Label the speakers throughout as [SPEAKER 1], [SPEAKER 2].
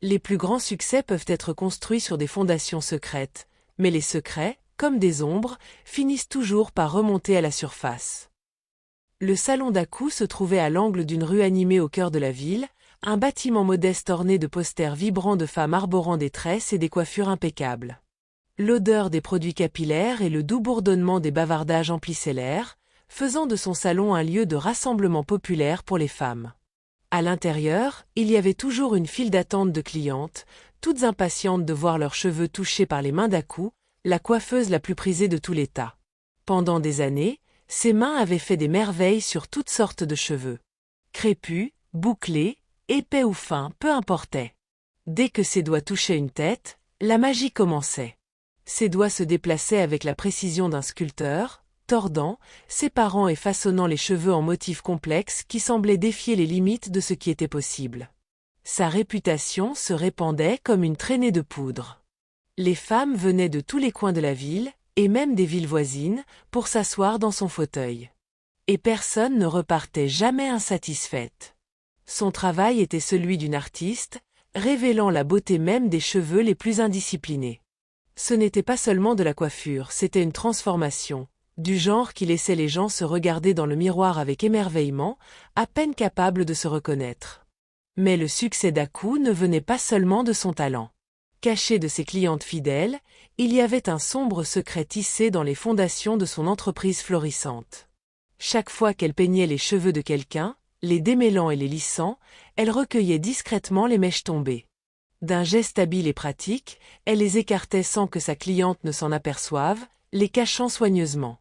[SPEAKER 1] Les plus grands succès peuvent être construits sur des fondations secrètes, mais les secrets, comme des ombres, finissent toujours par remonter à la surface. Le salon d'Akou se trouvait à l'angle d'une rue animée au cœur de la ville, un bâtiment modeste orné de posters vibrants de femmes arborant des tresses et des coiffures impeccables. L'odeur des produits capillaires et le doux bourdonnement des bavardages emplissaient l'air, faisant de son salon un lieu de rassemblement populaire pour les femmes. À l'intérieur, il y avait toujours une file d'attente de clientes, toutes impatientes de voir leurs cheveux touchés par les mains d'Akou, la coiffeuse la plus prisée de tout l'État. Pendant des années, ses mains avaient fait des merveilles sur toutes sortes de cheveux. Crépus, bouclés, épais ou fins, peu importait. Dès que ses doigts touchaient une tête, la magie commençait. Ses doigts se déplaçaient avec la précision d'un sculpteur, tordant, séparant et façonnant les cheveux en motifs complexes qui semblaient défier les limites de ce qui était possible. Sa réputation se répandait comme une traînée de poudre. Les femmes venaient de tous les coins de la ville, et même des villes voisines, pour s'asseoir dans son fauteuil. Et personne ne repartait jamais insatisfaite. Son travail était celui d'une artiste, révélant la beauté même des cheveux les plus indisciplinés. Ce n'était pas seulement de la coiffure, c'était une transformation, du genre qui laissait les gens se regarder dans le miroir avec émerveillement, à peine capables de se reconnaître. Mais le succès d'Akou ne venait pas seulement de son talent. Caché de ses clientes fidèles, il y avait un sombre secret tissé dans les fondations de son entreprise florissante. Chaque fois qu'elle peignait les cheveux de quelqu'un, les démêlant et les lissant, elle recueillait discrètement les mèches tombées. D'un geste habile et pratique, elle les écartait sans que sa cliente ne s'en aperçoive, les cachant soigneusement.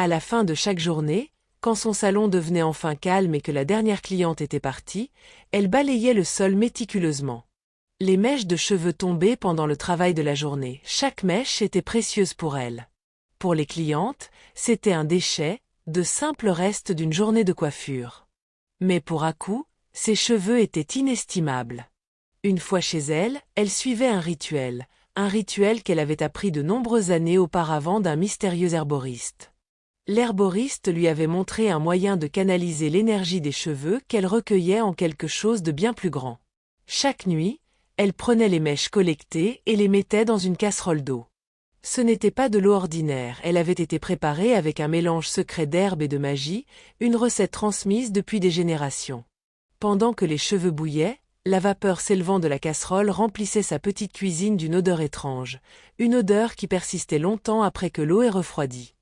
[SPEAKER 1] À la fin de chaque journée, quand son salon devenait enfin calme et que la dernière cliente était partie, elle balayait le sol méticuleusement. Les mèches de cheveux tombaient pendant le travail de la journée, chaque mèche était précieuse pour elle. Pour les clientes, c'était un déchet, de simples restes d'une journée de coiffure. Mais pour Akou, ses cheveux étaient inestimables. Une fois chez elle, elle suivait un rituel qu'elle avait appris de nombreuses années auparavant d'un mystérieux herboriste. L'herboriste lui avait montré un moyen de canaliser l'énergie des cheveux qu'elle recueillait en quelque chose de bien plus grand. Chaque nuit, elle prenait les mèches collectées et les mettait dans une casserole d'eau. Ce n'était pas de l'eau ordinaire, elle avait été préparée avec un mélange secret d'herbes et de magie, une recette transmise depuis des générations. Pendant que les cheveux bouillaient, la vapeur s'élevant de la casserole remplissait sa petite cuisine d'une odeur étrange, une odeur qui persistait longtemps après que l'eau ait refroidi.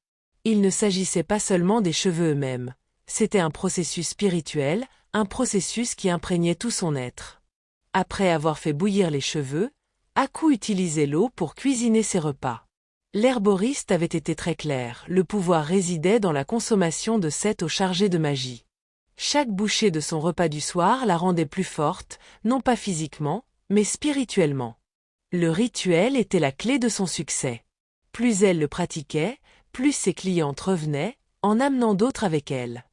[SPEAKER 1] Il ne s'agissait pas seulement des cheveux eux-mêmes, c'était un processus spirituel, un processus qui imprégnait tout son être. Après avoir fait bouillir les cheveux, Akou utilisait l'eau pour cuisiner ses repas. L'herboriste avait été très clair, le pouvoir résidait dans la consommation de cette eau chargée de magie. Chaque bouchée de son repas du soir la rendait plus forte, non pas physiquement, mais spirituellement. Le rituel était la clé de son succès. Plus elle le pratiquait, plus ses clientes revenaient, en amenant d'autres avec elle.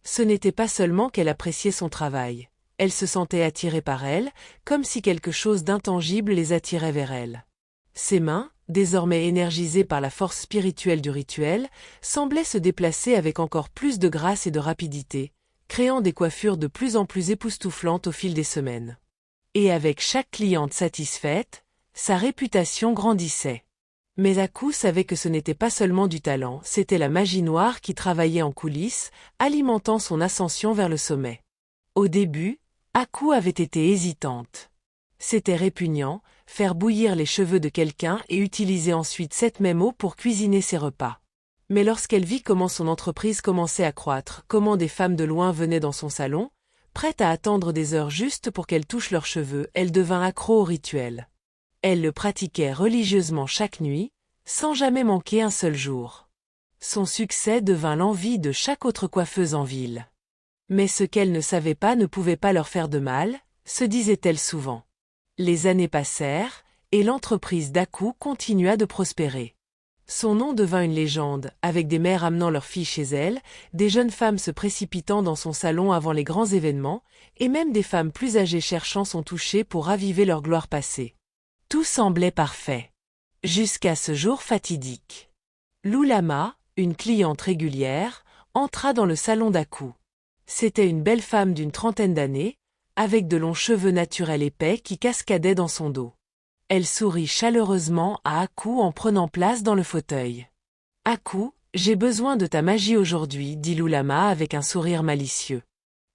[SPEAKER 1] Ce n'était pas seulement qu'elle appréciait son travail. Elle se sentait attirée par elle, comme si quelque chose d'intangible les attirait vers elle. Ses mains, désormais énergisées par la force spirituelle du rituel, semblaient se déplacer avec encore plus de grâce et de rapidité, créant des coiffures de plus en plus époustouflantes au fil des semaines. Et avec chaque cliente satisfaite, sa réputation grandissait. Mais Akou savait que ce n'était pas seulement du talent, c'était la magie noire qui travaillait en coulisses, alimentant son ascension vers le sommet. Au début, Akou avait été hésitante. C'était répugnant, faire bouillir les cheveux de quelqu'un et utiliser ensuite cette même eau pour cuisiner ses repas. Mais lorsqu'elle vit comment son entreprise commençait à croître, comment des femmes de loin venaient dans son salon, prêtes à attendre des heures justes pour qu'elle touche leurs cheveux, elle devint accro au rituel. Elle le pratiquait religieusement chaque nuit, sans jamais manquer un seul jour. Son succès devint l'envie de chaque autre coiffeuse en ville. Mais ce qu'elle ne savait pas ne pouvait pas leur faire de mal, se disait-elle souvent. Les années passèrent, et l'entreprise d'Akou continua de prospérer. Son nom devint une légende, avec des mères amenant leurs filles chez elle, des jeunes femmes se précipitant dans son salon avant les grands événements, et même des femmes plus âgées cherchant son toucher pour raviver leur gloire passée. Tout semblait parfait. Jusqu'à ce jour fatidique. Loulama, une cliente régulière, entra dans le salon d'Akou. C'était une belle femme d'une trentaine d'années, avec de longs cheveux naturels épais qui cascadaient dans son dos. Elle sourit chaleureusement à Aku en prenant place dans le fauteuil. « Aku, j'ai besoin de ta magie aujourd'hui, dit Lulama avec un sourire malicieux.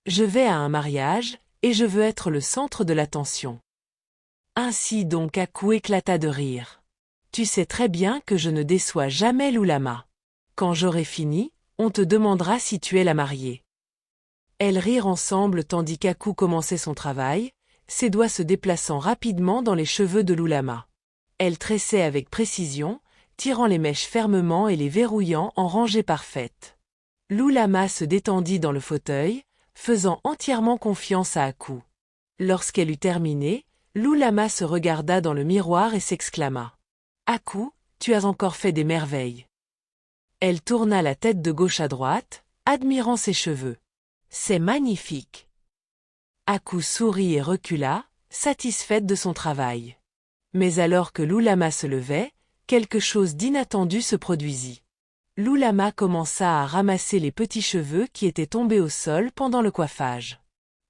[SPEAKER 1] Je vais à un mariage, et je veux être le centre de l'attention. » Ainsi donc Aku éclata de rire. « Tu sais très bien que je ne déçois jamais Lulama. Quand j'aurai fini, on te demandera si tu es la mariée. » Elles rirent ensemble tandis qu'Aku commençait son travail, ses doigts se déplaçant rapidement dans les cheveux de Lulama. Elle tressait avec précision, tirant les mèches fermement et les verrouillant en rangées parfaites. Lulama se détendit dans le fauteuil, faisant entièrement confiance à Aku. Lorsqu'elle eut terminé, Lulama se regarda dans le miroir et s'exclama. « Aku, tu as encore fait des merveilles. » Elle tourna la tête de gauche à droite, admirant ses cheveux. « C'est magnifique. » Aku sourit et recula, satisfaite de son travail. Mais alors que Lulama se levait, quelque chose d'inattendu se produisit. Lulama commença à ramasser les petits cheveux qui étaient tombés au sol pendant le coiffage.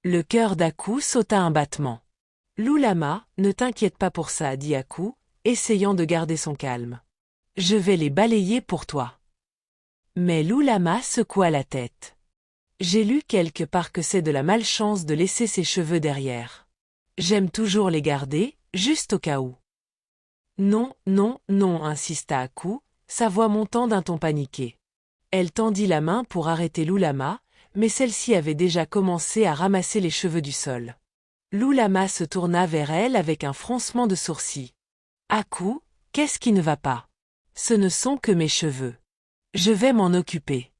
[SPEAKER 1] Le cœur d'Aku sauta un battement. « Lulama, ne t'inquiète pas pour ça, dit Aku, essayant de garder son calme. Je vais les balayer pour toi. » Mais Lulama secoua la tête. « J'ai lu quelque part que c'est de la malchance de laisser ses cheveux derrière. J'aime toujours les garder, juste au cas où. » « Non, non, non, insista Aku, sa voix montant d'un ton paniqué. Elle tendit la main pour arrêter Lulama, mais celle-ci avait déjà commencé à ramasser les cheveux du sol. Lulama se tourna vers elle avec un froncement de sourcils. « Aku, qu'est-ce qui ne va pas? Ce ne sont que mes cheveux. Je vais m'en occuper. »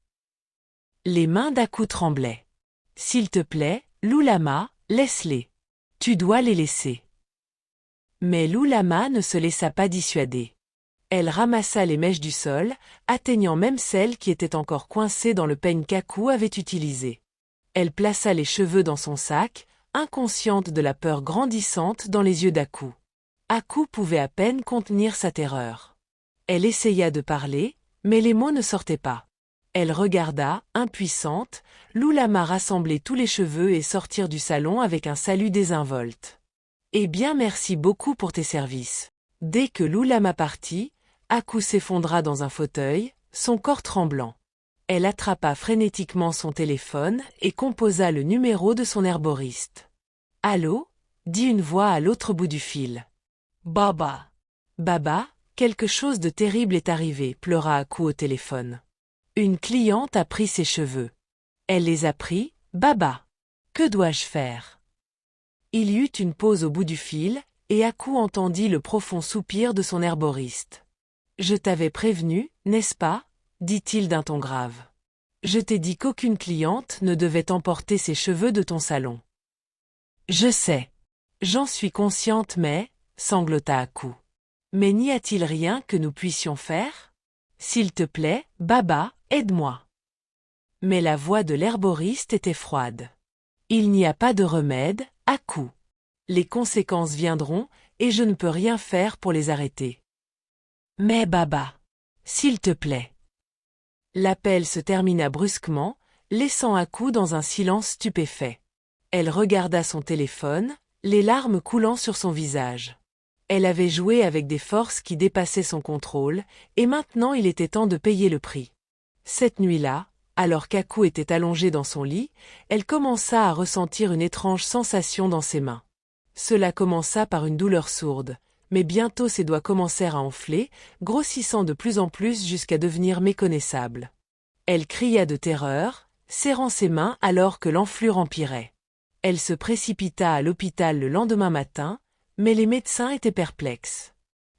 [SPEAKER 1] Les mains d'Aku tremblaient. « S'il te plaît, Lulama, laisse-les. Tu dois les laisser. » Mais Lulama ne se laissa pas dissuader. Elle ramassa les mèches du sol, atteignant même celles qui étaient encore coincées dans le peigne qu'Aku avait utilisé. Elle plaça les cheveux dans son sac, inconsciente de la peur grandissante dans les yeux d'Aku. Aku pouvait à peine contenir sa terreur. Elle essaya de parler, mais les mots ne sortaient pas. Elle regarda, impuissante, Lulama rassembler tous les cheveux et sortir du salon avec un salut désinvolte. « Eh bien merci beaucoup pour tes services. » Dès que Lulama partit, Aku s'effondra dans un fauteuil, son corps tremblant. Elle attrapa frénétiquement son téléphone et composa le numéro de son herboriste. « Allô ?» dit une voix à l'autre bout du fil. « Baba. »« Baba, quelque chose de terrible est arrivé, » pleura Aku au téléphone. « Une cliente a pris ses cheveux. Elle les a pris, Baba. Que dois-je faire ?» Il y eut une pause au bout du fil, et Aku entendit le profond soupir de son herboriste. « Je t'avais prévenu, n'est-ce pas ?» dit-il d'un ton grave. « Je t'ai dit qu'aucune cliente ne devait emporter ses cheveux de ton salon. »« Je sais. J'en suis consciente mais, » sanglota Aku. « Mais n'y a-t-il rien que nous puissions faire ? S'il te plaît, Baba, aide-moi. » Mais la voix de l'herboriste était froide. « Il n'y a pas de remède, Aku. Les conséquences viendront, et je ne peux rien faire pour les arrêter. »« Mais Baba, s'il te plaît. » L'appel se termina brusquement, laissant Aku dans un silence stupéfait. Elle regarda son téléphone, les larmes coulant sur son visage. Elle avait joué avec des forces qui dépassaient son contrôle, et maintenant il était temps de payer le prix. Cette nuit-là, alors qu'Aku était allongée dans son lit, elle commença à ressentir une étrange sensation dans ses mains. Cela commença par une douleur sourde, mais bientôt ses doigts commencèrent à enfler, grossissant de plus en plus jusqu'à devenir méconnaissables. Elle cria de terreur, serrant ses mains alors que l'enflure empirait. Elle se précipita à l'hôpital le lendemain matin, mais les médecins étaient perplexes.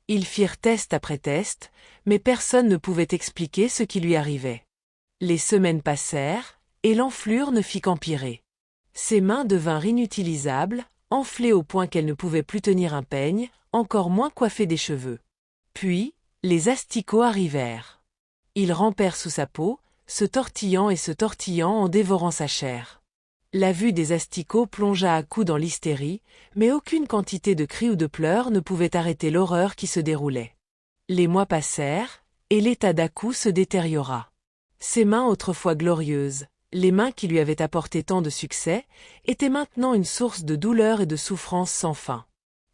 [SPEAKER 1] Ils firent test après test, mais personne ne pouvait expliquer ce qui lui arrivait. Les semaines passèrent, et l'enflure ne fit qu'empirer. Ses mains devinrent inutilisables, enflées au point qu'elle ne pouvait plus tenir un peigne, encore moins coiffer des cheveux. Puis, les asticots arrivèrent. Ils rampèrent sous sa peau, se tortillant et se tortillant en dévorant sa chair. La vue des asticots plongea Aku dans l'hystérie, mais aucune quantité de cris ou de pleurs ne pouvait arrêter l'horreur qui se déroulait. Les mois passèrent, et l'état d'Aku se détériora. Ses mains autrefois glorieuses, Les mains qui lui avaient apporté tant de succès étaient maintenant une source de douleur et de souffrance sans fin.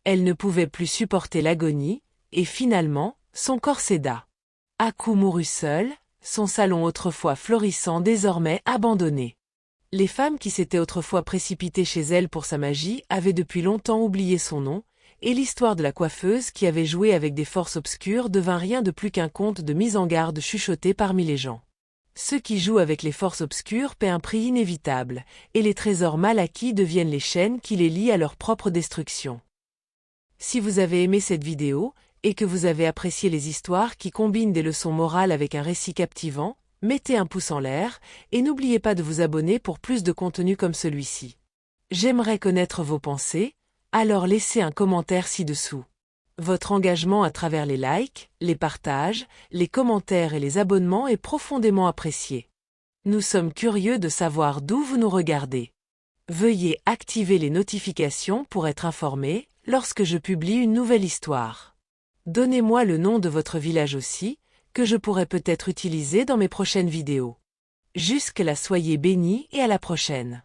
[SPEAKER 1] Elle ne pouvait plus supporter l'agonie, et finalement, son corps céda. Aku mourut seule, son salon autrefois florissant désormais abandonné. Les femmes qui s'étaient autrefois précipitées chez elle pour sa magie avaient depuis longtemps oublié son nom, et l'histoire de la coiffeuse qui avait joué avec des forces obscures devint rien de plus qu'un conte de mise en garde chuchoté parmi les gens. Ceux qui jouent avec les forces obscures paient un prix inévitable, et les trésors mal acquis deviennent les chaînes qui les lient à leur propre destruction. Si vous avez aimé cette vidéo, et que vous avez apprécié les histoires qui combinent des leçons morales avec un récit captivant, mettez un pouce en l'air, et n'oubliez pas de vous abonner pour plus de contenu comme celui-ci. J'aimerais connaître vos pensées, alors laissez un commentaire ci-dessous. Votre engagement à travers les likes, les partages, les commentaires et les abonnements est profondément apprécié. Nous sommes curieux de savoir d'où vous nous regardez. Veuillez activer les notifications pour être informé lorsque je publie une nouvelle histoire. Donnez-moi le nom de votre village aussi, que je pourrais peut-être utiliser dans mes prochaines vidéos. Jusque-là, soyez bénis et à la prochaine.